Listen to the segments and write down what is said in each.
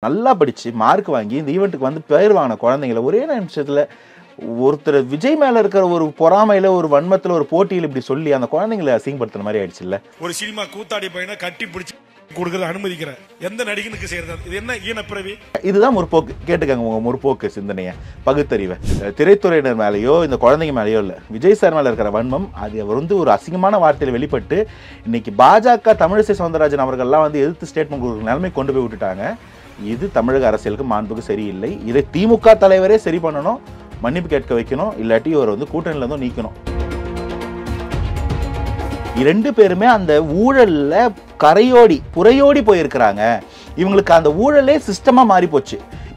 நல்லா படிச்சு மார்க் வாங்கி இந்த ஈவெண்ட்டுக்கு வந்து பேர் வாங்கின குழந்தைங்களை ஒரே நிமிஷத்துல ஒருத்தர் விஜய் மேல இருக்கிற ஒரு பொறாமையில ஒரு வன்மத்துல ஒரு போட்டியில் இப்படி சொல்லி அந்த குழந்தைங்களை அசிங்கப்படுத்துற மாதிரி ஆயிடுச்சு இல்ல. ஒரு சினிமா கூத்தாடி பையனை கட்டி பிடிச்சி கொடுக்கறது அனுமதிக்கிற எந்த நடிகனுக்கு செய்யறது? இது என்ன ஈனப்பிறவி? இதுதான் முற்போக்கு. கேட்டுக்கங்க உங்க முற்போக்கு சிந்தனைய, பகுத்தறிவை. திரைத்துறையினர் மேலேயோ இந்த குழந்தைங்க மேலேயோ இல்ல, விஜய் சார் மேல இருக்கிற வன்மம் அது அவர் வந்து ஒரு அசிங்கமான வார்த்தையில வெளிப்பட்டு இன்னைக்கு பாஜக தமிழிசை சவுந்தரராஜன் அவர்கள்லாம் வந்து எதிர்த்து ஸ்டேட்மெண்ட் கொடுக்குற நிலைமை கொண்டு போய் விட்டுட்டாங்க. இது தமிழக அரசியலுக்கு மாண்புக்கு சரியில்லை. இதை திமுக தலைவரே சரி பண்ணணும், மன்னிப்பு கேட்க வைக்கணும், இல்லாட்டி இவர் வந்து கூட்டணியில இருந்தும் நீக்கணும். இரண்டு பேருமே அந்த ஊழல்ல கரையோடி புறையோடி போயிருக்கிறாங்க. இவங்களுக்கு அந்த ஊழலே சிஸ்டமா மாறி போச்சு.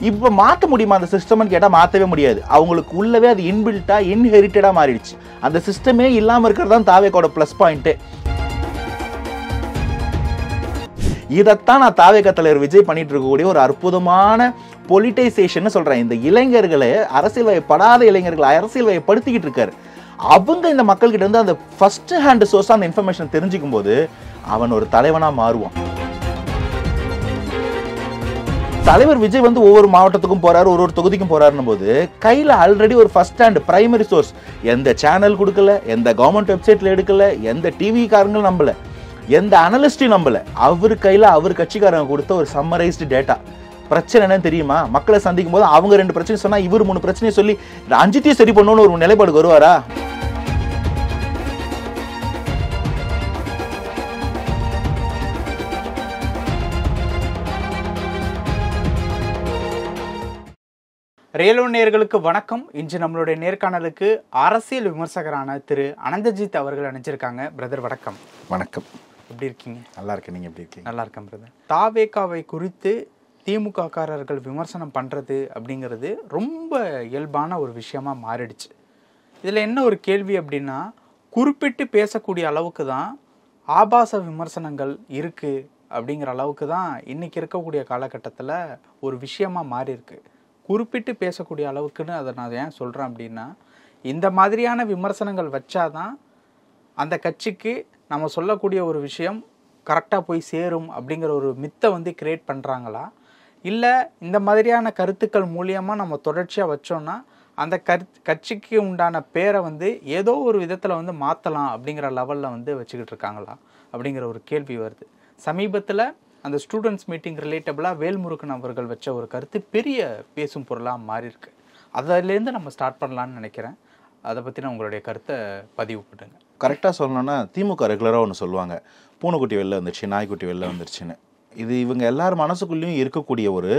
இப்ப மாத்த முடியுமா அந்த சிஸ்டம்னு கேட்டா மாத்தவே முடியாது. அவங்களுக்கு உள்ளவே அது இன்பில்ட்டா இன்ஹெரிட்டடா மாறிடுச்சு. அந்த சிஸ்டமே இல்லாம இருக்கிறது தான் தாவேக்கோட பிளஸ் பாயிண்ட். இதைத்தான் நான் தாவேக தலைவர் விஜய் பண்ணிட்டு இருக்கக்கூடிய ஒரு அற்புதமான பொலிட்டைசேஷன் சொல்றேன். இந்த இளைஞர்களை, அரசியல் வயப்படாத இளைஞர்களை அரசியல் வயப்படுத்திக்கிட்டு இருக்காரு. அவங்க இந்த மக்கள் கிட்ட இருந்து அந்த ஃபர்ஸ்ட் ஹேண்ட் சோர்ஸ் அந்த இன்ஃபர்மேஷன் தெரிஞ்சுக்கும் போது அவன் ஒரு தலைவனா மாறுவான். தலைவர் விஜய் வந்து ஒவ்வொரு மாவட்டத்துக்கும் போறாரு, ஒரு தொகுதிக்கும் போறாருன்னும் போது கையில ஆல்ரெடி ஒரு ஃபர்ஸ்ட் ஹேண்ட் பிரைமரி சோர்ஸ். எந்த சேனல் கொடுக்கல, எந்த கவர்மெண்ட் வெப்சைட்ல எடுக்கல, எந்த டிவி காரங்களும் நம்பல, எந்த அனலிஸ்டையும் நம்பல. அவர் கையில அவர் கட்சிக்காரங்க கொடுத்த ஒரு சம்மரைஸ்டு டேட்டா. பிரச்சனை என்னன்னு தெரியுமா? மக்களை சந்திக்கும் போது அவங்க 2 பிரச்சனை சொன்னா இவர் 3 பிரச்சனையை சொல்லி 5த்தையும் சரி பண்ணணும்னு ஒரு நிலைப்பாடுக்கு வருவாரா? ரியல் ஒன் நேயர்களுக்கு வணக்கம். இன்று நம்மளுடைய நேர்காணலுக்கு அரசியல் விமர்சகரான திரு அனந்தஜித் அவர்கள் அனுப்பிச்சிருக்காங்க. பிரதர் வணக்கம். வணக்கம். எப்படி இருக்கீங்க? நல்லா இருக்கேன். நீங்க எப்படி இருக்கீங்க? நல்லா இருக்கேன் பிரதர். தாவேகாவை குறித்து திமுக காரர்கள் விமர்சனம் பண்ணுறது அப்படிங்கிறது ரொம்ப இயல்பான ஒரு விஷயமா மாறிடுச்சு. இதில் என்ன ஒரு கேள்வி அப்படின்னா, குறிப்பிட்டு பேசக்கூடிய அளவுக்கு தான் ஆபாச விமர்சனங்கள் இருக்குது அப்படிங்கிற அளவுக்கு தான் இன்றைக்கி இருக்கக்கூடிய காலகட்டத்தில் ஒரு விஷயமா மாறி இருக்கு. குறிப்பிட்டு பேசக்கூடிய அளவுக்குன்னு அதை நான் ஏன் சொல்கிறேன் அப்படின்னா, இந்த மாதிரியான விமர்சனங்கள் வச்சாதான் அந்த கட்சிக்கு நம்ம சொல்லக்கூடிய ஒரு விஷயம் கரெக்டாக போய் சேரும் அப்படிங்கிற ஒரு மித்தை வந்து கிரியேட் பண்ணுறாங்களா, இல்லை இந்த மாதிரியான கருத்துக்கள் மூலியமாக நம்ம தொடர்ச்சியாக வச்சோன்னா அந்த கட்சிக்கு உண்டான பேரை வந்து ஏதோ ஒரு விதத்தில் வந்து மாற்றலாம் அப்படிங்கிற லெவலில் வந்து வச்சுக்கிட்டு இருக்காங்களா அப்படிங்கிற ஒரு கேள்வி வருது. சமீபத்தில் அந்த ஸ்டூடெண்ட்ஸ் மீட்டிங் ரிலேட்டபிளாக வேல்முருகன் அவர்கள் வச்ச ஒரு கருத்து பெரிய பேசும் பொருளாக மாறி இருக்கு. அதிலேருந்து நம்ம ஸ்டார்ட் பண்ணலான்னு நினைக்கிறேன். அதை பற்றின உங்களுடைய கருத்தை பதிவு பண்ணுங்க. கரெக்டாக சொல்லணும்னா திமுக ரெகுலராக ஒன்று சொல்லுவாங்க, பூனைக்குட்டி வெளில வந்துருச்சு, நாய்க்குட்டி வெளில வந்துருச்சுன்னு. இது இவங்க எல்லாரும் மனசுக்குள்ளேயும் இருக்கக்கூடிய ஒரு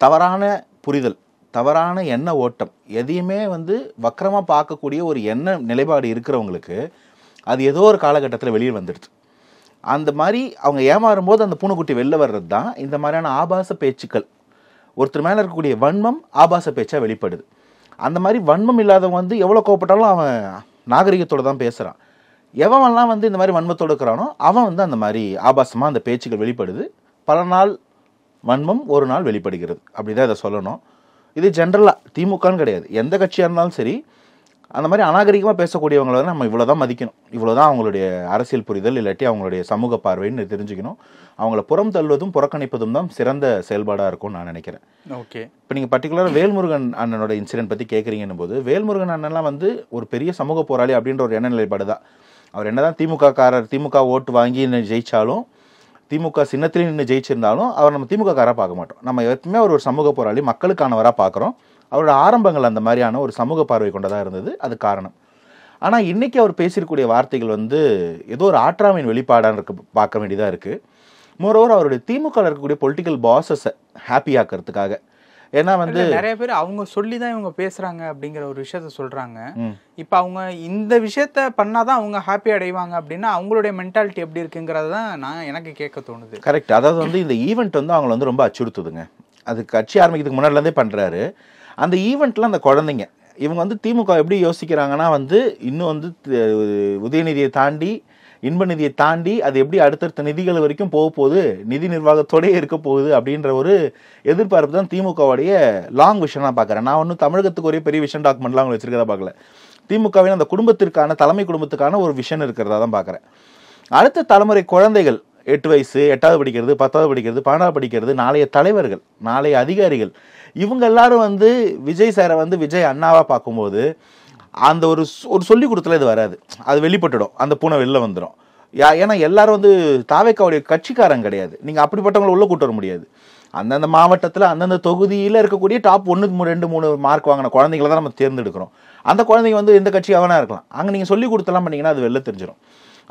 தவறான புரிதல், தவறான எண்ண ஓட்டம். எதையுமே வந்து வக்கரமாக பார்க்கக்கூடிய ஒரு எண்ண நிலைப்பாடு இருக்கிறவங்களுக்கு அது ஏதோ ஒரு காலகட்டத்தில் வெளியே வந்துடுது. அந்த மாதிரி அவங்க ஏமாறும் போது அந்த பூனைக்குட்டி வெளில வர்றது தான் இந்த மாதிரியான ஆபாச பேச்சுக்கள். ஒருத்தர் மேலே இருக்கக்கூடிய வன்மம் ஆபாச பேச்சாக வெளிப்படுது. அந்த மாதிரி வன்மம் இல்லாதவங்க வந்து எவ்வளோ கோவப்பட்டாலும் அவன் நாகரிகத்தோடு தான் பேசுகிறான். எவன்லாம் வந்து இந்த மாதிரி வன்மத்தோடு இருக்கிறானோ அவன் வந்து அந்த மாதிரி ஆபாசமாக அந்த பேச்சுக்கள் வெளிப்படுது. பல நாள் வன்மம் ஒரு நாள் வெளிப்படுகிறது. அப்படிதான் இதை சொல்லணும். இது ஜென்ரலாக திமுகன்னு கிடையாது, எந்த கட்சியாக இருந்தாலும் சரி அந்த மாதிரி அநாகரிகமாக பேசக்கூடியவங்களை நம்ம இவ்வளோதான் மதிக்கணும். இவ்வளோதான் அவங்களுடைய அரசியல் புரிதல், இல்லாட்டி அவங்களுடைய சமூக பார்வைன்னு தெரிஞ்சுக்கணும். அவங்கள புறம் தள்ளுவதும் புறக்கணிப்பதும் தான் சிறந்த செயல்பாடாக இருக்கும்னு நான் நினைக்கிறேன். ஓகே, இப்போ நீங்கள் பர்டிகுலராக வேல்முருகன் அண்ணனோட இன்சிடென்ட் பற்றி கேட்குறீங்கன்னு போது, வேல்முருகன் அண்ணன்லாம் வந்து ஒரு பெரிய சமூக போராளி அப்படின்ற ஒரு எண்ண நிலைப்பாடு தான். அவர் என்னதான் திமுக காரர், திமுக ஓட்டு வாங்கி ஜெயிச்சாலும், திமுக சின்னத்திலே நின்று ஜெயிச்சிருந்தாலும் அவர் நம்ம திமுக காராக பார்க்க மாட்டோம். நம்ம எப்பவுமே ஒரு சமூக போராளி, மக்களுக்கானவராக பார்க்குறோம். அவரோட ஆரம்பங்கள் அந்த மாதிரியான ஒரு சமூக பார்வை கொண்டதாக இருந்தது, அது காரணம். ஆனால் இன்னைக்கு அவர் பேசியிருக்கக்கூடிய வார்த்தைகள் வந்து ஏதோ ஒரு ஆற்றாமையின் வெளிப்பாடாக பார்க்க வேண்டியதாக இருக்குது. மோரோவர் அவருடைய திமுக இருக்கக்கூடிய பொலிட்டிக்கல் பாஸஸை ஹாப்பி ஆக்கிறதுக்காக, ஏன்னா வந்து நிறைய பேர் அவங்க சொல்லி தான் இவங்க பேசுறாங்க அப்படிங்கிற ஒரு விஷயத்த சொல்றாங்க. இப்போ அவங்க இந்த விஷயத்த பண்ணாதான் அவங்க ஹாப்பி அடைவாங்க அப்படின்னா அவங்களுடைய மென்டாலிட்டி எப்படி இருக்குங்கிறத தான் எனக்கு கேட்க தோணுது. கரெக்ட். அதாவது வந்து இந்த ஈவெண்ட் வந்து அவங்களை வந்து ரொம்ப அச்சுறுத்துதுங்க. அது கட்சி ஆரம்பிக்கிறதுக்கு முன்னாடிலேருந்தே பண்ணுறாரு. அந்த ஈவெண்ட்டில் அந்த குழந்தைங்க இவங்க வந்து திமுக எப்படி யோசிக்கிறாங்கன்னா வந்து இன்னும் வந்து உதயநிதியை தாண்டி, இன்ப நிதியை தாண்டி அது எப்படி அடுத்தடுத்த நிதிகள் வரைக்கும் போக போகுது, நிதி நிர்வாகத்தோடயே இருக்க போகுது அப்படின்ற ஒரு எதிர்பார்ப்பு தான் திமுகவுடைய லாங் விஷனாக பார்க்குறேன். நான் ஒன்றும் தமிழகத்துக்கு ஒரே பெரிய விஷன் டாக்குமெண்ட்லாம் அவங்க வச்சிருக்கதா பார்க்கல. திமுகவின் அந்த குடும்பத்திற்கான, தலைமை குடும்பத்துக்கான ஒரு விஷன் இருக்கிறதா தான் பார்க்குறேன். அடுத்த தலைமுறை குழந்தைகள் 8 வயசு 8வது படிக்கிறது 10வது படிக்கிறது 12வது படிக்கிறது நாளைய தலைவர்கள், நாளைய அதிகாரிகள், இவங்க எல்லாரும் வந்து விஜய் சாரை வந்து விஜய் அண்ணாவா பார்க்கும்போது அந்த ஒரு சொல்லி கொடுத்துல இது வராது, அது வெளிப்பட்டுடும், அந்த பூனை வெளில வந்துடும். ஏன்னா எல்லாரும் வந்து தாவேக்காவுடைய கட்சிக்காரங்க கிடையாது. நீங்கள் அப்படிப்பட்டவங்களை உள்ள கூட்டு வர முடியாது. அந்தந்த மாவட்டத்தில் அந்தந்த தொகுதியில் இருக்கக்கூடிய டாப் 1, 2, 3 மார்க் வாங்கின குழந்தைங்கள தான் நம்ம தேர்ந்தெடுக்கிறோம். அந்த குழந்தைங்க வந்து எந்த கட்சியாகனா இருக்கலாம். அங்கே நீங்கள் சொல்லி கொடுத்தலாம் பண்ணிங்கன்னா அது வெளில தெரிஞ்சிடும்.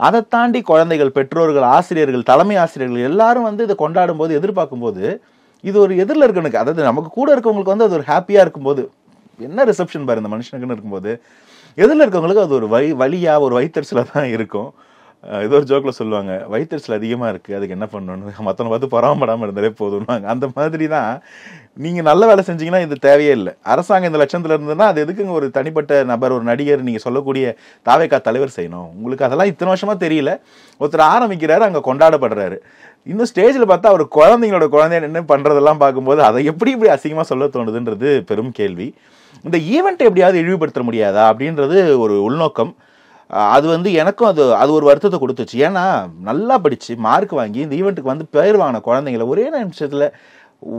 அதை தாண்டி குழந்தைகள், பெற்றோர்கள், ஆசிரியர்கள், தலைமை ஆசிரியர்கள் எல்லாரும் வந்து இதை கொண்டாடும் போது, எதிர்பார்க்கும் போது, இது ஒரு எதிரில் இருக்கணுக்கு, அதாவது நமக்கு கூட இருக்கவங்களுக்கு வந்து அது ஒரு ஹாப்பியாக இருக்கும்போது, என்ன ரிசப்ஷன் பாரு இந்த மனுஷனுக்குன்னு இருக்கும்போது, எதிரில் இருக்கவங்களுக்கு அது ஒரு வழியாக ஒரு வயிற்றுச்சலாக தான் இருக்கும். ஏதோ ஒரு ஜோக்கில் சொல்லுவாங்க, வயிற்றுச்சல் அதிகமாக இருக்குது, அதுக்கு என்ன பண்ணணும்னு, மற்றவனை பார்த்து பொறாமப்படாமல் இருந்தாலே போதும்வாங்க. அந்த மாதிரி தான் நீங்கள் நல்ல வேலை செஞ்சீங்கன்னா இது தேவையே இல்லை. அரசாங்கம் இந்த லட்சத்தில் இருந்ததுன்னா அது எதுக்குங்க ஒரு தனிப்பட்ட நபர், ஒரு நடிகர், நீங்கள் சொல்லக்கூடிய தாவேக்கா தலைவர் செய்யணும்? உங்களுக்கு அதெல்லாம் இத்தனை வருஷமாக தெரியல. ஒருத்தர் ஆரம்பிக்கிறாரு, அங்கே கொண்டாடப்படுறாரு. இன்னும் ஸ்டேஜில் பார்த்தா அவர் குழந்தைங்களோட குழந்தைய என்ன பண்ணுறதெல்லாம் பார்க்கும்போது அதை எப்படி இப்படி அசிங்கமாக சொல்ல தோணுதுன்றது பெரும் கேள்வி. இந்த ஈவெண்ட்டை எப்படியாவது இழிவுபடுத்த முடியாதா அப்படின்றது ஒரு உள்நோக்கம். அது வந்து எனக்கும் அது ஒரு வருத்தத்தை கொடுத்துச்சு. ஏன்னா நல்லா படித்து மார்க் வாங்கி இந்த ஈவெண்ட்டுக்கு வந்து பேர் வாங்கின குழந்தைங்கள ஒரே நிமிஷத்தில்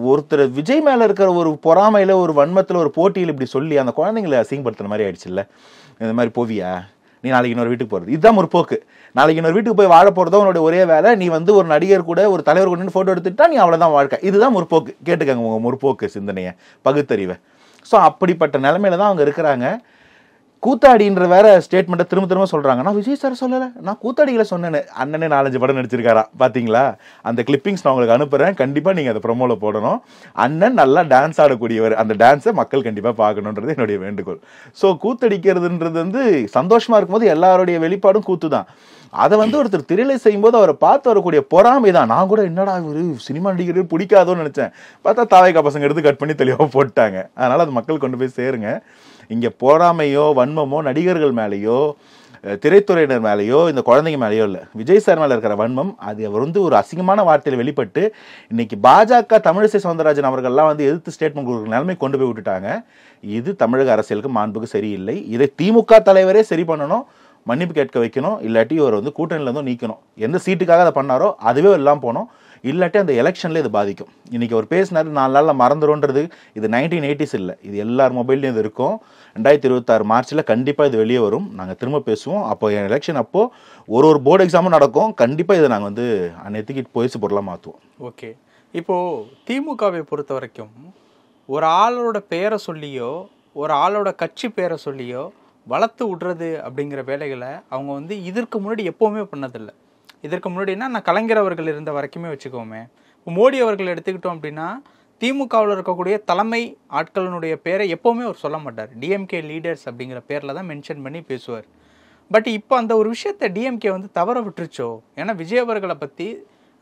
ஒருத்தர் விஜய் மேலே இருக்கிற ஒரு பொறாமையில், ஒரு வன்மத்தில், ஒரு போட்டியில் இப்படி சொல்லி அந்த குழந்தைங்களை அசிங்கப்படுத்துற மாதிரி ஆயிடுச்சுல்ல. இந்த மாதிரி போவியா, நீ நாளைக்கு இன்னொரு வீட்டுக்கு போகிறது, இதுதான் ஒரு போக்கு. நாளைக்கு இன்னொரு வீட்டுக்கு போய் வாழ போகிறதோ உன்னோட ஒரே வேலை, நீ வந்து ஒரு நடிகர் கூட ஒரு தலைவர் கூட ஃபோட்டோ எடுத்துட்டா நீ அவ்வளோதான் வாழ்க்கை. இதுதான் முற்போக்கு. கேட்டுக்கங்க உங்கள் முற்போக்கு சிந்தனையை, பகுத்தறிவை. ஸோ அப்படிப்பட்ட நிலைமையில தான் அவங்க இருக்கிறாங்க. கூத்தாடின்ற வேற ஸ்டேட்மெண்ட்டை திரும்ப சொல்கிறாங்க. நான் விஜய் சார் சொல்லலை, நான் கூத்தாடிகளை சொன்னேன்னு. அண்ணனே 4-5 படம் நடிச்சிருக்காரா பார்த்தீங்களா? அந்த கிளிப்பிங்ஸ் நான் உங்களுக்கு அனுப்புகிறேன், கண்டிப்பாக நீங்கள் அதை ப்ரொமோவில் போடணும். அண்ணன் நல்லா டான்ஸ் ஆடக்கூடியவர், அந்த டான்ஸை மக்கள் கண்டிப்பாக பார்க்கணுன்றது என்னுடைய வேண்டுகோள். ஸோ கூத்தடிக்கிறதுன்றது வந்து சந்தோஷமாக இருக்கும்போது எல்லாருடைய வெளிப்பாடும் கூத்து தான். அதை வந்து ஒருத்தர் திரையில செய்யும்போது அவரை பார்த்து வரக்கூடிய பொறாமை தான். நான் கூட என்னடா ஒரு சினிமா நடிகர் பிடிக்காதோன்னு நினச்சேன். பார்த்தா தாவேக்கா பசங்க எடுத்து கட் பண்ணி தெளிவாக போட்டாங்க. அதனால் அது மக்கள் கொண்டு போய் சேருங்க. இங்கே பொறாமையோ வன்மமோ நடிகர்கள் மேலேயோ திரைத்துறையினர் மேலேயோ இந்த குழந்தைங்க மேலேயோ இல்லை, விஜய் சார் மேலே இருக்கிற வன்மம் அது அவர் வந்து ஒரு அசிங்கமான வார்த்தையில் வெளிப்பட்டு இன்னைக்கு பாஜக தமிழிசை சவுந்தரராஜன் அவர்கள்லாம் வந்து எதிர்த்து ஸ்டேட்மெண்ட் கொடுக்குற நிலைமை கொண்டு போய் விட்டுட்டாங்க. இது தமிழக அரசியலுக்கு மாண்புக்கு சரியில்லை. இதை திமுக தலைவரே சரி பண்ணணும், மன்னிப்பு கேட்க வைக்கணும். இல்லாட்டி இவர் வந்து கூட்டணியிலேருந்தும் நீக்கணும். எந்த சீட்டுக்காக அதை பண்ணாரோ அதுவே எல்லாம் போனோம். இல்லாட்டி அந்த எலெக்ஷன்லேயே இது பாதிக்கும். இன்றைக்கி ஒரு பேசினார் 4 நாளில் மறந்துடும்ன்றது இது 1980s இல்லை, இது எல்லார் மொபைல்லையும் இது இருக்கும். 2026 மார்ச்சில் கண்டிப்பாக இது வெளியே வரும். நாங்கள் திரும்ப பேசுவோம். அப்போ எலெக்ஷன் அப்போது ஒரு போர்டு எக்ஸாமும் நடக்கும். கண்டிப்பாக இதை நாங்கள் வந்து அன்னைக்கு போயிச்சு பொருளாக மாற்றுவோம். ஓகே, இப்போது திமுகவை பொறுத்த வரைக்கும் ஒரு ஆளோட பெயரை சொல்லியோ ஒரு ஆளோட கட்சி பெயரை சொல்லியோ வளர்த்து விடுறது அப்படிங்கிற வேலைகளை அவங்க வந்து இதற்கு முன்னாடி எப்போவுமே பண்ணதில்லை. இதற்கு முன்னாடினா நான் கலைஞர் அவர்கள் இருந்த வரைக்குமே வச்சுக்கோமே. இப்போ மோடி அவர்கள் எடுத்துக்கிட்டோம் அப்படின்னா திமுகவில் இருக்கக்கூடிய தலைமை ஆட்களினுடைய பேரை எப்போவுமே அவர் சொல்ல மாட்டார். டிஎம்கே லீடர்ஸ் அப்படிங்கிற பேரில் தான் மென்ஷன் பண்ணி பேசுவார். பட் இப்போ அந்த ஒரு விஷயத்தை டிஎம்கே வந்து தவற விட்டுருச்சோ? ஏன்னா விஜய் அவர்களை பற்றி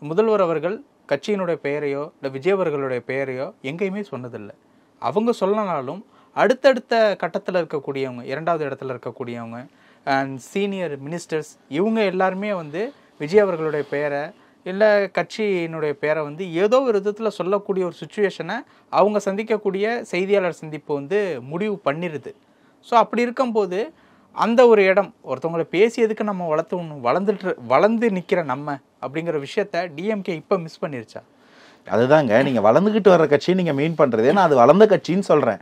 முதல்வர் அவர்கள் கட்சியினுடைய பெயரையோ இல்லை விஜய் அவர்களுடைய பெயரையோ எங்கேயுமே சொன்னதில்லை. அவங்க சொல்லனாலும் அடுத்தடுத்த கட்டத்தில் இருக்கக்கூடியவங்க, 2வது இடத்துல இருக்கக்கூடியவங்க அண்ட் சீனியர் மினிஸ்டர்ஸ், இவங்க எல்லாருமே வந்து விஜய் அவர்களுடைய பெயரை இல்லை கட்சியினுடைய பேரை வந்து ஏதோ ஒரு விதத்தில் சொல்லக்கூடிய ஒரு சுச்சுவேஷனை அவங்க சந்திக்கக்கூடிய செய்தியாளர் சந்திப்பு வந்து முடிவு பண்ணிடுது. ஸோ அப்படி இருக்கும்போது அந்த ஒரு இடம் ஒருத்தவங்களை பேசியதுக்கு நம்ம வளர்ந்து நிற்கிற நம்ம அப்படிங்கிற விஷயத்த டிஎம்கே இப்போ மிஸ் பண்ணிருச்சா? அதுதாங்க, நீங்கள் வளர்ந்துக்கிட்டு வர்ற கட்சியை நீங்கள் மீன் பண்ணுறது. ஏன்னா அது வளர்ந்த கட்சின்னு சொல்கிறேன்.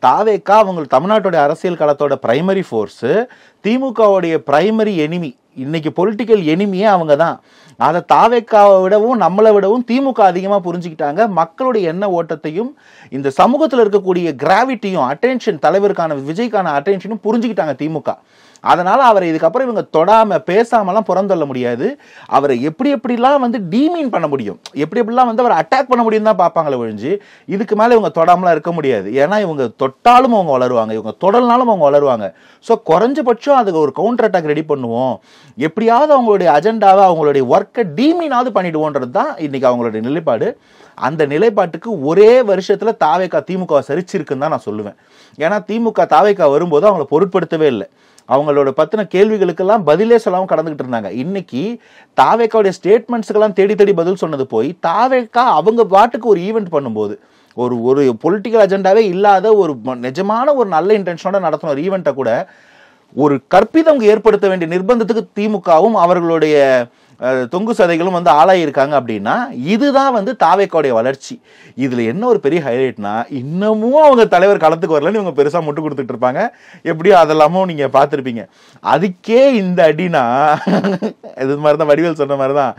தாவேக்கா அவங்க தமிழ்நாட்டோட அரசியல் களத்தோட பிரைமரி ஃபோர்ஸு, திமுகவுடைய பிரைமரி எனிமி, இன்னைக்கு பொலிட்டிக்கல் எனிமியே அவங்க தான். அதை தாவேக்காவை விடவும் நம்மளை விடவும் திமுக அதிகமாக புரிஞ்சுக்கிட்டாங்க. மக்களுடைய எண்ண ஓட்டத்தையும் இந்த சமூகத்தில் இருக்கக்கூடிய கிராவிட்டியும் அட்டென்ஷன், தலைவருக்கான விஜய்க்கான அட்டென்ஷனும் புரிஞ்சுக்கிட்டாங்க திமுக. அதனால் அவரை இதுக்கப்புறம் இவங்க தொடாமல் பேசாமலாம் புறந்தள்ள முடியாது. அவரை எப்படிலாம் வந்து டீமீன் பண்ண முடியும், எப்படிலாம் வந்து அவரை அட்டாக் பண்ண முடியும் தான் பார்ப்பாங்களே ஒழிஞ்சு இதுக்கு மேலே இவங்க தொடாமலாம் இருக்க முடியாது. ஏன்னா இவங்க தொட்டாலும் அவங்க வளருவாங்க, இவங்க தொடர்னாலும் அவங்க வளருவாங்க. ஸோ குறைஞ்சபட்சம் அதுக்கு ஒரு கவுண்டர் அட்டாக் ரெடி பண்ணுவோம், எப்படியாவது அவங்களுடைய அஜெண்டாவை அவங்களுடைய ஒர்க்கை டீமீனாவது பண்ணிடுவோன்றது தான் இன்னைக்கு அவங்களுடைய நிலைப்பாடு. அந்த நிலைப்பாட்டுக்கு ஒரே வருஷத்தில் தாவேக்கா திமுக சரிச்சிருக்குன்னு தான் நான் சொல்லுவேன். ஏன்னா திமுக தாவேக்கா வரும்போது அவங்கள பொருட்படுத்தவே இல்லை. அவங்களோட பற்றின கேள்விகளுக்கெல்லாம் பதிலே சொல்லாமல் கடந்துகிட்டு இருந்தாங்க. இன்னைக்கு தாவேக்காவுடைய ஸ்டேட்மெண்ட்ஸுக்கெல்லாம் தேடி பதில் சொன்னது போய் தாவேக்கா அவங்க பாட்டுக்கு ஒரு ஈவெண்ட் பண்ணும்போது, ஒரு பொலிட்டிக்கல் அஜெண்டாவே இல்லாத ஒரு நிஜமான ஒரு நல்ல இன்டென்ஷனோட நடத்தின ஒரு ஈவெண்ட்டை கூட ஒரு கற்பிதம் ஏற்படுத்த வேண்டிய நிர்பந்தத்துக்கு திமுகவும் அவர்களுடைய தொங்கு சதைகளும் வந்து ஆளாயிருக்காங்க அப்படின்னா இதுதான் வந்து தாவேக்காவுடைய வளர்ச்சி. இதுல என்ன ஒரு பெரிய ஹைலைட்னா, இன்னமும் அவங்க தலைவர் களத்துக்கு வரலன்னு இவங்க பெருசா முட்டு கொடுத்துட்டு இருப்பாங்க. எப்படியோ அதெல்லாமும் நீங்க பார்த்துருப்பீங்க. அதுக்கே இந்த அடினா இது மாதிரிதான் வடிவேல் சொன்ன மாதிரிதான்,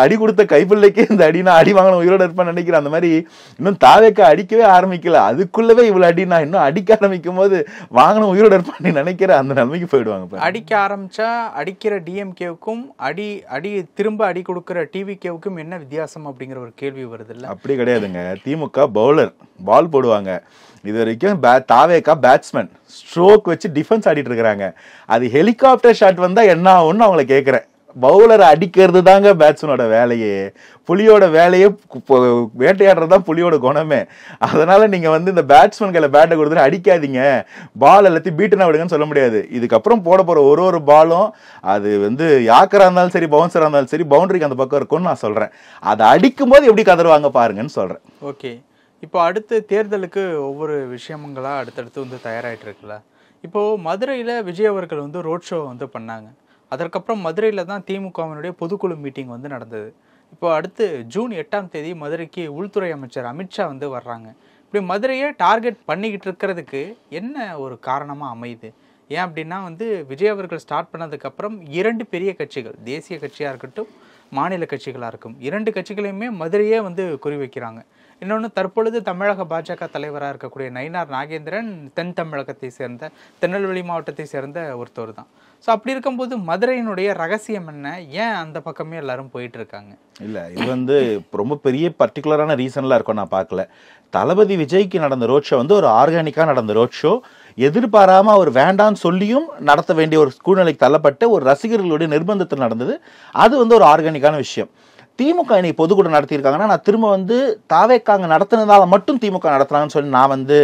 அடி கொடுத்த கைப்பிள்ளைக்கே இந்த அடினா அடி வாங்கின உயிரோட இருப்பான்னு நினைக்கிறேன். அந்த மாதிரி இன்னும் தாவேக்கா அடிக்கவே ஆரம்பிக்கல, அதுக்குள்ளவே இவ்வளவு அடினா இன்னும் அடிக்க ஆரம்பிக்கும் போது வாங்கின உயிரோட இருப்பான்னு நினைக்கிற அந்த நிலைமைக்கு போயிடுவாங்க. அடிக்க ஆரம்பிச்சா அடிக்கிற டிஎம்கேவுக்கும் அடி திரும்ப அடி கொடுக்கிற டிவிகேவுக்கும் என்ன வித்தியாசம் அப்படிங்கிற ஒரு கேள்வி வருது இல்ல? அப்படி கிடையாதுங்க. திமுக பவுலர் பால் போடுவாங்க, இது வரைக்கும் தாவேக்கா பேட்ஸ்மேன் ஸ்ட்ரோக் வச்சு டிஃபென்ஸ் ஆடிட்டு இருக்கிறாங்க. அது ஹெலிகாப்டர் ஷாட் வந்தா என்ன ஆகும்னு அவங்களை கேட்கிறேன். பவுலர் அடிக்கிறது தாங்க பேட்ஸ்மேனோட வேலையே, புலியோட வேலையே வேட்டையாடுறதுதான் புலியோட குணமே. அதனால நீங்க வந்து இந்த பேட்ஸ்மேன் கையில பேட்டை கொடுத்துட்டு அடிக்காதீங்க, பால் எல்லாத்தையும் பீட்டுனா விடுங்கன்னு சொல்ல முடியாது. இதுக்கப்புறம் போட போற ஒரு பாலும் அது வந்து யாக்கரா இருந்தாலும் சரி பவுன்சரா இருந்தாலும் சரி பவுண்டரிக்கு அந்த பக்கம் இருக்கும்னு நான் சொல்றேன். அதை அடிக்கும் போது எப்படி கதறுவாங்க பாருங்கன்னு சொல்றேன். ஓகே, இப்போ அடுத்த தேர்தலுக்கு ஒவ்வொரு விஷயங்களா அடுத்தடுத்து வந்து தயாராகிட்டு இருக்குல்ல. இப்போ மதுரையில விஜய் அவர்கள் வந்து ரோட் ஷோ வந்து பண்ணாங்க. அதற்கப்புறம் மதுரையில் தான் திமுகவினுடைய பொதுக்குழு மீட்டிங் வந்து நடந்தது. இப்போ அடுத்து ஜூன் 8ஆம் தேதி மதுரைக்கு உள்துறை அமைச்சர் அமித்ஷா வந்து வர்றாங்க. இப்படி மதுரையை டார்கெட் பண்ணிக்கிட்டு இருக்கிறதுக்கு என்ன ஒரு காரணமாக அமையுது? ஏன் அப்படின்னா வந்து விஜய் அவர்கள் ஸ்டார்ட் பண்ணதுக்கப்புறம் 2 பெரிய கட்சிகள், தேசிய கட்சியாக இருக்கட்டும் மாநில கட்சிகளாக இருக்கும், 2 கட்சிகளையுமே மதுரையே வந்து குறி வைக்கிறாங்க. இன்னொன்று, தற்பொழுது தமிழக பாஜக தலைவராக இருக்கக்கூடிய நயினார் நாகேந்திரன் தென் தமிழகத்தை சேர்ந்த, திருநெல்வேலி மாவட்டத்தை சேர்ந்த ஒருத்தர் தான். ஸோ அப்படி இருக்கும்போது மதுரையினுடைய ரகசியம் என்ன? ஏன் அந்த பக்கமே எல்லாரும் போயிட்டு இருக்காங்க? இல்லை, இது வந்து ரொம்ப பெரிய பர்டிகுலரான ரீசன்லாம் இருக்கும் நான் பார்க்கல. தளபதி விஜய்க்கு நடந்த ரோட் ஷோ வந்து ஒரு ஆர்கானிக்காக நடந்த ரோட் ஷோ. எதிர்பாராம அவர் வேண்டான்னு சொல்லியும் நடத்த வேண்டிய ஒரு சூழ்நிலைக்கு தள்ளப்பட்ட ஒரு ரசிகர்களுடைய நிர்பந்தத்தில் நடந்தது. அது வந்து ஒரு ஆர்கானிக்கான விஷயம். திமுக இன்னைக்கு பொதுக்கூட்டம் நடத்தியிருக்காங்கன்னா நான் திரும்ப வந்து தாவேக்காங்க நடத்தினதால மட்டும் திமுக நடத்துறாங்கன்னு சொல்லி நான் வந்து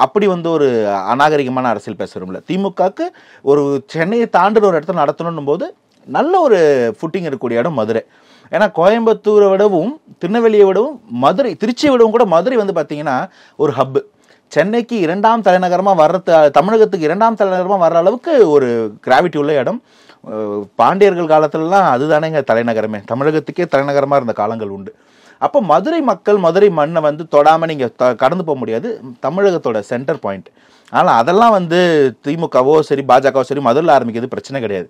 அப்படி வந்து ஒரு அநாகரிகமான அரசியல் பேச விரும்பல. திமுகக்கு ஒரு சென்னையை தாண்டுற ஒரு இடத்துல நடத்தணும் போது நல்ல ஒரு ஃபுட்டிங் இருக்கக்கூடிய இடம் மதுரை. ஏன்னா கோயம்புத்தூரை விடவும் திருநெல்வேலியை விடவும் மதுரை, திருச்சியை விடவும் கூட மதுரை வந்து பார்த்தீங்கன்னா ஒரு ஹப்பு. சென்னைக்கு 2ஆம் தலைநகரமாக வர்றது, தமிழகத்துக்கு 2ஆம் தலைநகரமாக வர்ற அளவுக்கு ஒரு கிராவிட்டி உள்ள இடம். பாண்டியர்கள் காலத்துலலாம் அதுதானேங்க தலைநகரமே, தமிழகத்துக்கே தலைநகரமாக இருந்த காலங்கள் உண்டு. அப்போ மதுரை மக்கள் மதுரை மண்ணை வந்து தொடாமல் நீங்கள் கடந்து போக முடியாது, தமிழகத்தோட சென்டர் பாயிண்ட். ஆனால் அதெல்லாம் வந்து திமுகவோ சரி பாஜகவோ சரி மதுரையில் ஆரம்பிக்கிறது பிரச்சனை கிடையாது.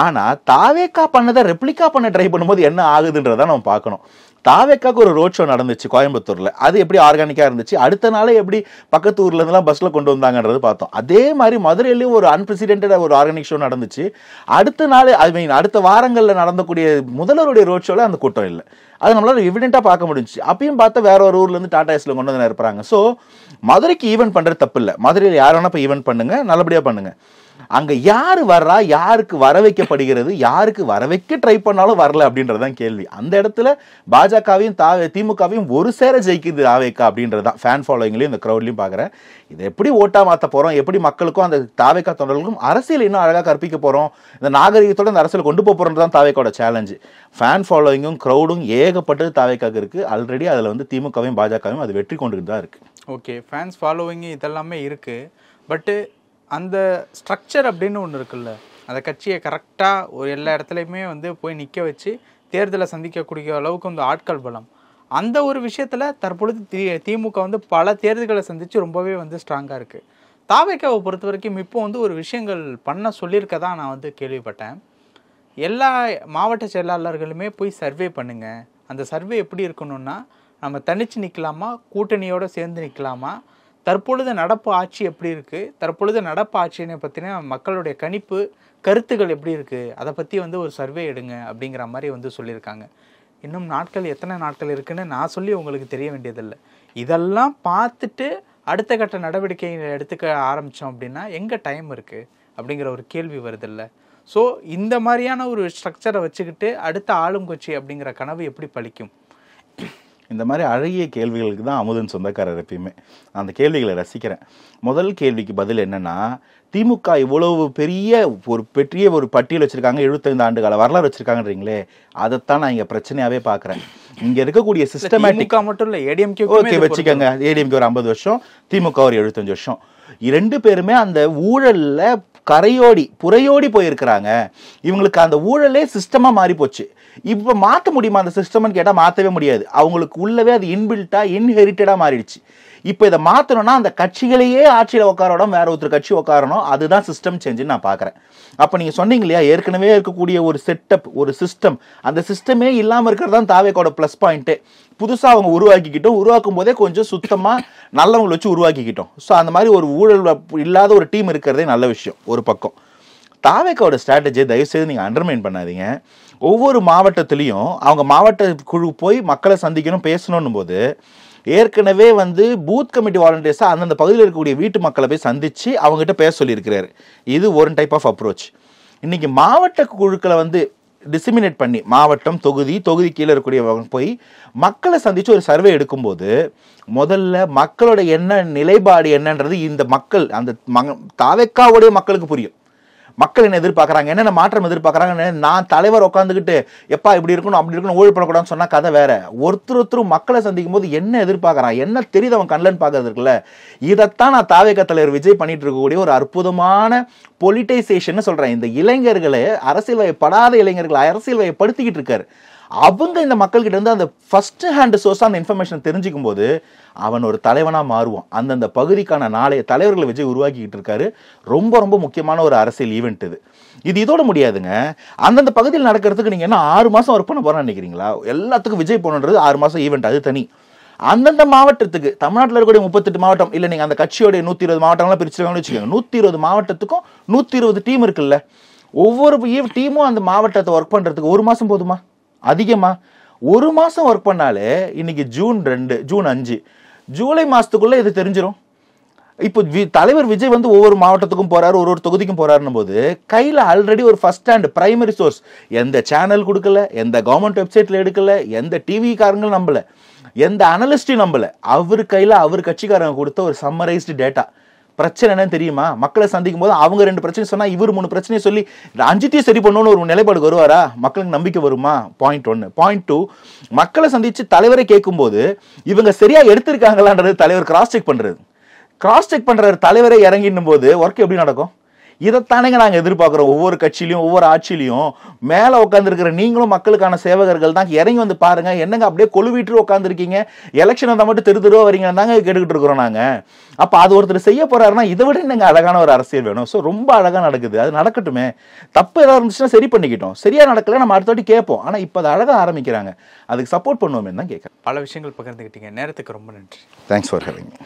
ஆனால் தாவேக்கா பண்ணதை ரெப்ளிகா பண்ண ட்ரை பண்ணும்போது என்ன ஆகுதுன்றதை நம்ம பார்க்கணும். தாவேக்காக்கு ஒரு ரோட் ஷோ நடந்துச்சு கோயம்புத்தூர்ல, அது எப்படி ஆர்கானிக்கா இருந்துச்சு, அடுத்த நாளே எப்படி பக்கத்து ஊர்ல இருந்தெல்லாம் பஸ்ல கொண்டு வந்தாங்கன்றது பார்த்தோம். அதே மாதிரி மதுரையிலயும் ஒரு அன்பிரசிடென்டட் ஒரு ஆர்கானிக் ஷோ நடந்துச்சு. அடுத்த நாள் அடுத்த வாரங்கள்ல நடந்தக்கூடிய முதல்வருடைய ரோட் ஷோல அந்த கூட்டம் இல்லை, அது நம்மளால எவிடென்ட்டா பார்க்க முடிஞ்சுச்சு. அப்பயும் பார்த்தா வேற ஒரு ஊர்ல இருந்து டாடா ஏஸ்ல கொண்டு வந்து இருப்பாங்க. ஸோ மதுரைக்கு ஈவென்ட் பண்றது தப்பு இல்லை, மதுரையில் யார் வேணா போய் ஈவென்ட் பண்ணுங்க, நல்லபடியா பண்ணுங்க. அங்க யாரு வர்றா, யாருக்கு வர வைக்கப்படுகிறது, யாருக்கு வர வைக்க ட்ரை பண்ணாலும் வரல அப்படின்றதான் கேள்வி. அந்த இடத்துல பாஜகவையும் திமுகவையும் ஒரு சேர ஜெயிக்குது தாவேக்கா அப்படின்றதான் ஃபேன் ஃபாலோயிங்லையும் இந்த க்ரௌட்லையும் பார்க்குறேன். இதை எப்படி ஓட்டா மாற்ற போறோம், எப்படி மக்களுக்கும் அந்த தாவேக்கா தொண்டர்களுக்கும் அரசியல் இன்னும் அழகாக கற்பிக்க போறோம், இந்த நாகரிகத்தோட இந்த அரசியல் கொண்டு போறோம்ன்றதான் தாவேக்காவோட சேலஞ்சு. ஃபேன் ஃபாலோயிங்கும் க்ரௌடும் ஏகப்பட்டது தாவேக்காக்கு இருக்கு. ஆல்ரெடி அதில் வந்து திமுகவையும் பாஜகவையும் அது வெற்றி கொண்டுட்டு தான் இருக்கு. ஓகே, ஃபேன்ஸ் ஃபாலோவிங் இதெல்லாமே இருக்கு. பட்டு அந்த ஸ்ட்ரக்சர் அப்படின்னு ஒன்று இருக்குல்ல, அந்த கட்சியை கரெக்டாக ஒரு எல்லா இடத்துலையுமே வந்து போய் நிற்க வச்சு தேர்தலை சந்திக்கக்கூடிய அளவுக்கு வந்து ஆட்கள் பலம், அந்த ஒரு விஷயத்தில் தற்பொழுது திமுக வந்து பல தேர்தல்களை சந்தித்து ரொம்பவே வந்து ஸ்ட்ராங்காக இருக்குது. தாவேக்காவை பொறுத்த வரைக்கும் இப்போ வந்து ஒரு விஷயங்கள் பண்ண சொல்லியிருக்க தான் நான் வந்து கேள்விப்பட்டேன். எல்லா மாவட்ட செயலாளர்களுமே போய் சர்வே பண்ணுங்க. அந்த சர்வே எப்படி இருக்கணும்னா, நம்ம தனிச்சு நிற்கலாமா, கூட்டணியோடு சேர்ந்து நிற்கலாமா, தற்பொழுது நடப்பு ஆட்சி எப்படி இருக்குது, தற்பொழுது நடப்பு ஆட்சியை பற்றின மக்களுடைய கணிப்பு கருத்துக்கள் எப்படி இருக்குது, அதை பற்றி வந்து ஒரு சர்வே எடுங்க அப்படிங்கிற மாதிரி வந்து சொல்லியிருக்காங்க. இன்னும் நாட்கள் எத்தனை நாட்கள் இருக்குன்னு நான் சொல்லி உங்களுக்கு தெரிய வேண்டியதில்லை. இதெல்லாம் பார்த்துட்டு அடுத்த கட்ட நடவடிக்கைகளை எடுத்துக்க ஆரம்பித்தோம் அப்படின்னா எங்கே டைம் இருக்குது அப்படிங்கிற ஒரு கேள்வி வருதில்ல. ஸோ இந்த மாதிரியான ஒரு ஸ்ட்ரக்சரை வச்சுக்கிட்டு அடுத்த ஆளும் கட்சி அப்படிங்கிற கனவு எப்படி பலிக்கும்? இந்த மாதிரி அழகிய கேள்விகளுக்கு தான் அமுதன் சொந்தக்காரர் எப்பயுமே. அந்த கேள்விகளை ரசிக்கிறேன். முதல் கேள்விக்கு பதில் என்னன்னா, திமுக இவ்வளவு பெரிய ஒரு பட்டியல் வச்சிருக்காங்க, 75 ஆண்டு கால வரலாறு வச்சிருக்காங்கன்றீங்களே, அதைத்தான் நான் இங்க பிரச்சனையாவே பாக்குறேன். இங்க இருக்கக்கூடிய சிஸ்டமேட்டிக் மட்டும் இல்ல, ஏடிஎம்கே ஓகே வச்சுக்கோங்க, ஏடிஎம்கே ஒரு 50 வருஷம், திமுக ஒரு 75 வருஷம். 2 பேருமே அந்த ஊழல்ல புறையோடி போயிருக்கிறாங்க. இவங்களுக்கு அந்த ஊழலே சிஸ்டமா மாறி போச்சு. இப்ப மாற்ற முடியுமா அந்த சிஸ்டம்னு கேட்டா மாற்றவே முடியாது. அவங்களுக்கு உள்ளவே அது இன்பில்ட்டா இன்ஹெரிட்டடா மாறிடுச்சு. இப்போ இதை மாற்றணும்னா அந்த கட்சிகளையே ஆட்சியில் உட்காரணும், வேற ஒருத்தர் கட்சி உட்காரணும். அதுதான் சிஸ்டம் சேஞ்சுன்னு நான் பார்க்குறேன். அப்போ நீங்கள் சொன்னீங்க இல்லையா, ஏற்கனவே இருக்கக்கூடிய ஒரு செட்டப், ஒரு சிஸ்டம், அந்த சிஸ்டமே இல்லாமல் இருக்கிறது தான் தாவேக்கோட ப்ளஸ் பாயிண்ட்டு. புதுசாக அவங்க உருவாக்கும் போதே கொஞ்சம் சுத்தமாக நல்லவங்களை வச்சு உருவாக்கிக்கிட்டோம். ஸோ அந்த மாதிரி ஒரு ஊழல் இல்லாத ஒரு டீம் இருக்கிறதே நல்ல விஷயம் ஒரு பக்கம். தாவேக்கோட ஸ்ட்ராட்டஜியை தயவுசெய்து நீங்கள் அண்டர்மைன் பண்ணாதீங்க. ஒவ்வொரு மாவட்டத்திலையும் அவங்க மாவட்ட குழு போய் மக்களை சந்திக்கணும், பேசணும் போது ஏற்கனவே பூத் கமிட்டி வாலண்டியர்ஸாக அந்தந்த பகுதியில் இருக்கக்கூடிய வீட்டு மக்களை போய் சந்தித்து அவங்ககிட்ட பேச சொல்லியிருக்கிறாரு. இது ஒரு டைப் ஆஃப் அப்ரோச். இன்றைக்கி மாவட்ட குழுக்களை டிசிமினேட் பண்ணி மாவட்டம், தொகுதி கீழே இருக்கக்கூடிய போய் மக்களை சந்தித்து ஒரு சர்வே எடுக்கும்போது முதல்ல மக்களோட நிலைப்பாடு என்னன்றது இந்த மக்கள், அந்த தாவேக்காவுடைய மக்களுக்கு புரியும். மக்கள் என்ன எதிர்பார்க்குறாங்க, என்னென்ன மாற்றம் எதிர்பார்க்குறாங்க. நான் தலைவர் உட்காந்துக்கிட்டு எப்பா இப்படி இருக்கணும் அப்படி இருக்கணும் ஊழல் பண்ணக்கூடாதுன்னு சொன்னால் கதை வேற. ஒருத்தரும் மக்களை சந்திக்கும் போது என்ன எதிர்பார்க்குறான், என்ன தெரியுது அவன் கண்லன்னு பார்க்கறது இருக்குல்ல. இதைத்தான் நான் தாவேக்கா தலைவர் விஜய் பண்ணிட்டு இருக்கக்கூடிய ஒரு அற்புதமான பொலிட்டைசேஷன் சொல்கிறேன். இந்த இளைஞர்களை, அரசியல் வயப்படாத இளைஞர்களை அரசியல் வயப்படுத்திக்கிட்டு இருக்காரு. அவங்க இந்த மக்கள்கிட்ட இருந்து அந்த ஃபர்ஸ்ட் ஹேண்ட் சோர்ஸாக அந்த இன்ஃபர்மேஷன் தெரிஞ்சுக்கும் போது அவன் ஒரு தலைவனாக மாறுவான். அந்தந்த பகுதிக்கான நாளைய தலைவர்களை விஜய் உருவாக்கிக்கிட்டு இருக்காரு. ரொம்ப ரொம்ப முக்கியமான ஒரு அரசியல் ஈவெண்ட் இது. இதோட முடியாதுங்க. அந்தந்த பகுதியில் நடக்கிறதுக்கு நீங்கள் என்ன 6 மாதம் ஒர்க் பண்ண போகிறேன்னு நினைக்கிறீங்களா? எல்லாத்துக்கும் விஜய் போகணுன்றது 6 மாதம் ஈவெண்ட், அது தனி. அந்தந்த மாவட்டத்துக்கு, தமிழ்நாட்டில் இருக்கக்கூடிய 38 மாவட்டம், இல்லை நீங்கள் அந்த கட்சியோடைய 120 மாவட்டங்கள்லாம் பிரிச்சுருக்காங்கன்னு வச்சுக்கோங்க. 120 மாவட்டத்துக்கும் 120 டீம் இருக்குல்ல. ஒவ்வொரு டீமும் அந்த மாவட்டத்தை ஒர்க் பண்ணுறதுக்கு 1 மாதம் போதுமா? அதிகமா? 1 மாதம் ஒர்க் பண்ணாலே இன்னைக்கு ஜூன் 2, ஜூன் 5, ஜூலை மாதத்துக்குள்ளே இது தெரிஞ்சிடும். இப்போ தலைவர் விஜய் ஒவ்வொரு மாவட்டத்துக்கும் போறாரு, ஒரு தொகுதிக்கும் போறாருன்னும் போது கையில் ஆல்ரெடி ஒரு ஃபர்ஸ்ட் ஹேண்ட் பிரைமரி சோர்ஸ், எந்த சேனல் கொடுக்கல, எந்த கவர்மெண்ட் வெப்சைட்ல எடுக்கல, எந்த டிவி காரங்களும் நம்பல, எந்த அனலிஸ்டையும் நம்பல. அவர் கையில் அவர் கட்சிக்காரங்க கொடுத்த ஒரு சம்மரைஸ்டு டேட்டா. பிரச்சனை என்னன்னு தெரியுமா? மக்களை சந்திக்கும் போது அவங்க 2 பிரச்சனை சொன்னா இவர் 3 பிரச்சனையை சொல்லி 5த்தையும் சரி பண்ணணும்னு ஒரு நிலைப்பாடு வருவாரா? மக்களுக்கு நம்பிக்கை வருமா? பாயிண்ட் 1. பாயிண்ட் 2, மக்களை சந்திச்சு தலைவரை கேட்கும் போது இவங்க சரியா எடுத்திருக்காங்களான்றது தலைவர் கிராஸ் செக் பண்றாரு. தலைவரை இறங்கினும் போது ஒர்க் எப்படி நடக்கும்? இதைத்தானேங்க நாங்கள் எதிர்பார்க்குறோம். ஒவ்வொரு கட்சியிலையும் ஒவ்வொரு ஆட்சியிலையும் மேலே உட்காந்துருக்கிற நீங்களும் மக்களுக்கான சேவகர்கள் தான். இறங்கி பாருங்க, என்னங்க அப்படியே கொழுவிட்டு உட்காந்துருக்கீங்க, எலெக்ஷன் வந்தால் மட்டும் தெருவா வரீங்கன்னு தாங்க கேட்டுக்கிட்டு இருக்கிறோம் நாங்கள். அப்போ அது ஒருத்தர் செய்ய போறாருன்னா இதை விட என்னங்க அழகான ஒரு அரசியல் வேணும். ஸோ ரொம்ப அழகாக நடக்குது, அது நடக்கட்டுமே. தப்பு ஏதாவது இருந்துச்சுன்னா சரி பண்ணிக்கிட்டோம், சரியா நடக்கல நம்ம அடுத்த வாட்டி கேட்போம். ஆனால் இப்போ அதை அழகாக ஆரம்பிக்கிறாங்க, அதுக்கு சப்போர்ட் பண்ணுவோமே தான் கேட்குறேன். பல விஷயங்கள் பகிர்ந்துக்கிட்டீங்க. நேரத்துக்கு ரொம்ப நன்றி. Thanks for having me.